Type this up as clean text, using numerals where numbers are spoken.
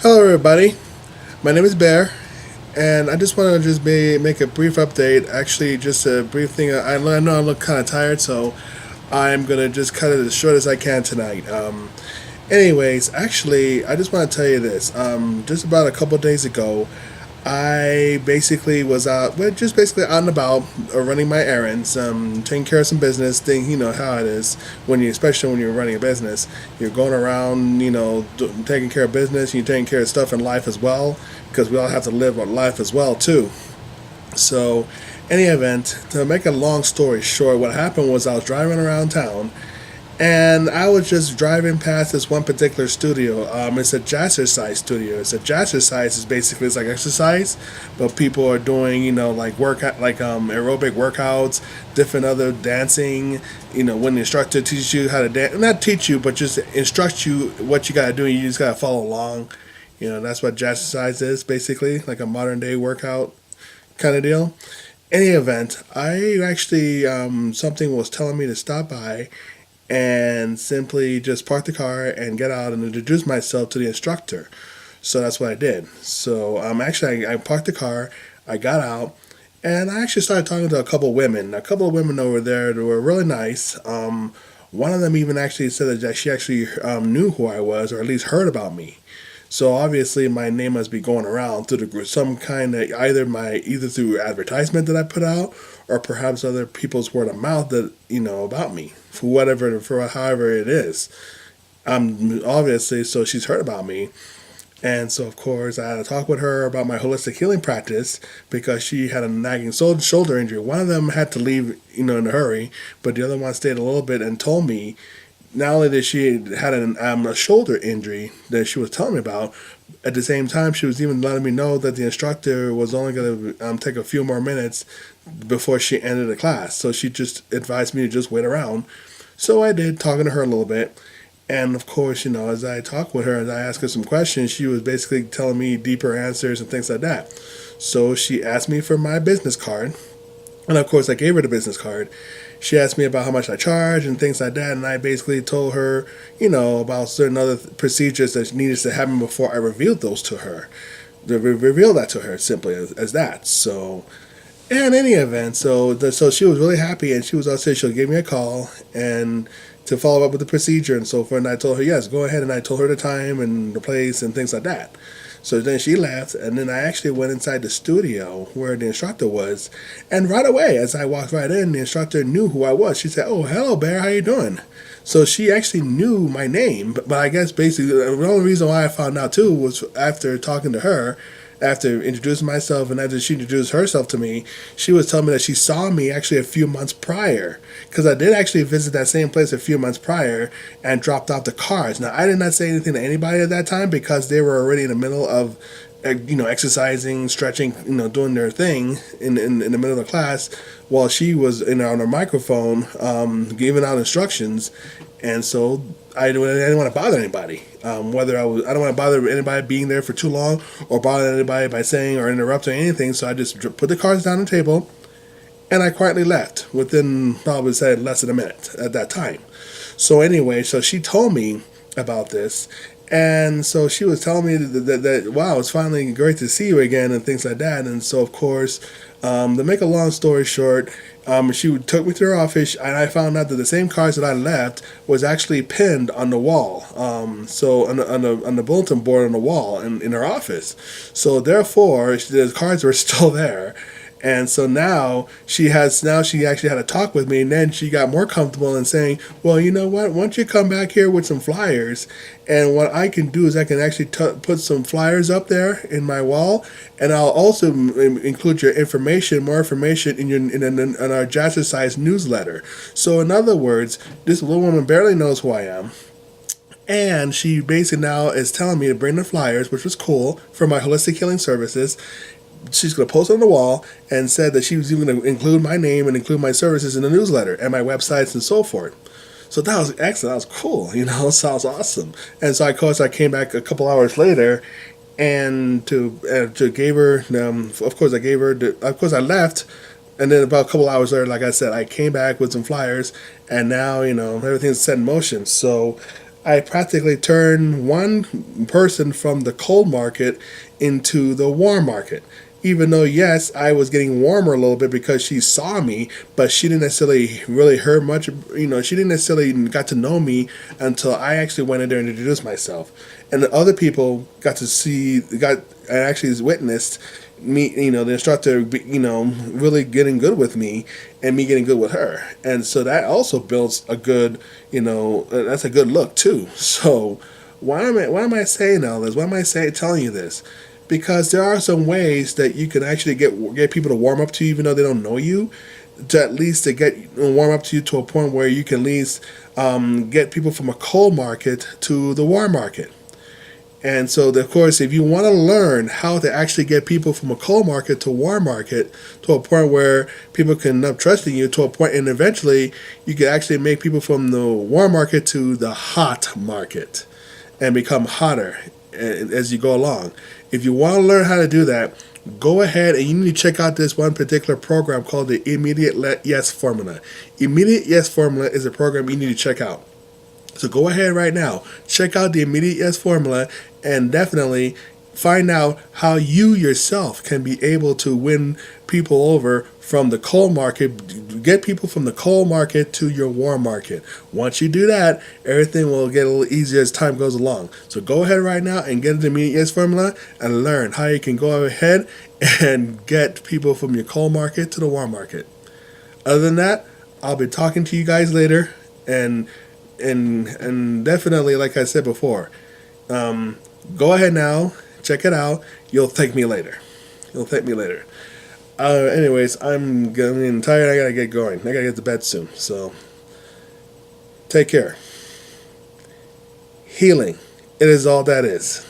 Hello, everybody. My name is Bear, and I just want to make a brief update. Actually, just a brief thing. I know I look kind of tired, so I'm gonna just cut it as short as I can tonight. Anyways, actually, I just want to tell you this. Just about a couple days ago, I basically was out, well, just basically out and about, running my errands, taking care of some business thing. You know how it is when you, especially when you're running a business, you're going around, taking care of business. You're taking care of stuff in life as well, because we all have to live our life as well too. So, any event, to make a long story short, what happened was I was driving around town and I was just driving past this one particular studio. It's a Jazzercise Studio. It's a Jazzercise is basically it's like exercise, but people are doing like workout like aerobic workouts, different other dancing. When the instructor teaches you how to dance, not teach you, but just instruct you what you gotta do. You just gotta follow along. That's what Jazzercise is basically, like a modern day workout kind of deal. Any event, I actually something was telling me to stop by and simply just park the car and get out and introduce myself to the instructor. So that's what I did. So actually, I parked the car, I got out, and I actually started talking to a couple of women. A couple of women over there that were really nice. One of them even actually said that she actually knew who I was, or at least heard about me. So obviously my name must be going around through the group, some kind of either through advertisement that I put out, or perhaps other people's word of mouth that about me for however it is. Obviously, so she's heard about me, and so of course I had to talk with her about my holistic healing practice because she had a nagging shoulder injury. One of them had to leave in a hurry, but the other one stayed a little bit and told me not only did she had a shoulder injury that she was telling me about, at the same time she was even letting me know that the instructor was only going to take a few more minutes before she ended the class. So she just advised me to just wait around. So I did, talking to her a little bit. And of course, as I talked with her, as I asked her some questions, she was basically telling me deeper answers and things like that. So she asked me for my business card. And of course, I gave her the business card. She asked me about how much I charge and things like that, and I basically told her, about certain other procedures that needed to happen before I revealed those to her. Reveal that to her simply as that. So, in any event, so she was really happy, and she was also she'll give me a call and to follow up with the procedure and so forth. And I told her yes, go ahead, and I told her the time and the place and things like that. So then she left, and then I actually went inside the studio where the instructor was, and right away, as I walked right in, the instructor knew who I was. She said, "Oh, hello, Bear, how you doing?" So she actually knew my name, but I guess basically the only reason why I found out too was after talking to her, after introducing myself, and after she introduced herself to me, she was telling me that she saw me actually a few months prior, because I did actually visit that same place a few months prior and dropped off the cars. Now, I did not say anything to anybody at that time because they were already in the middle of exercising, stretching, doing their thing in the middle of the class, while she was on her microphone giving out instructions. And so I didn't want to bother anybody. I don't want to bother anybody being there for too long, or bother anybody by saying or interrupting anything. So I just put the cards down on the table, and I quietly left within probably say less than a minute at that time. So anyway, so she told me about this, and so she was telling me that wow, it's finally great to see you again and things like that. And so of course, to make a long story short, she took me to her office, and I found out that the same cards that I left was actually pinned on the wall. So on the bulletin board on the wall in her office. So therefore, the cards were still there. And so now she actually had a talk with me, and then she got more comfortable in saying, well, you know what, why don't you come back here with some flyers, and what I can do is I can actually put some flyers up there in my wall, and I'll also include your information, more information in our Jazzercise newsletter. So in other words, this little woman barely knows who I am. And she basically now is telling me to bring the flyers, which was cool, for my holistic healing services. She's going to post on the wall, and said that she was even going to include my name and include my services in the newsletter and my websites and so forth. So that was excellent. That was cool. Sounds awesome. And so of course I came back a couple hours later, and to gave her. Of course I left, and then about a couple hours later, like I said, I came back with some flyers, and now everything's set in motion. So I practically turned one person from the cold market into the warm market. Even though, yes, I was getting warmer a little bit because she saw me, but she didn't necessarily really hear much. She didn't necessarily got to know me until I actually went in there and introduced myself. And the other people got to see, got and actually witnessed me, the instructor, really getting good with me and me getting good with her. And so that also builds a good, that's a good look too. So why am I saying all this? Why am I telling you this? Because there are some ways that you can actually get people to warm up to you even though they don't know you, to at least to get warm up to you to a point where you can at least get people from a cold market to the warm market. And so, of course, if you want to learn how to actually get people from a cold market to warm market to a point where people can end up trusting you to a point, and eventually you can actually make people from the warm market to the hot market and become hotter as you go along. If you want to learn how to do that, go ahead and you need to check out this one particular program called the Immediate Yes Formula. Immediate Yes Formula is a program you need to check out. So go ahead right now, check out the Immediate Yes Formula, and definitely find out how you yourself can be able to win people over from the cold market, get people from the cold market to your warm market. Once you do that, everything will get a little easier as time goes along. So go ahead right now and get the Immediate Yes Formula and learn how you can go ahead and get people from your cold market to the warm market. Other than that, I'll be talking to you guys later, and definitely, like I said before, go ahead now, check it out. You'll thank me later. Anyways, I'm getting tired. I gotta get going. I gotta get to bed soon. So, take care. Healing. It is all that is.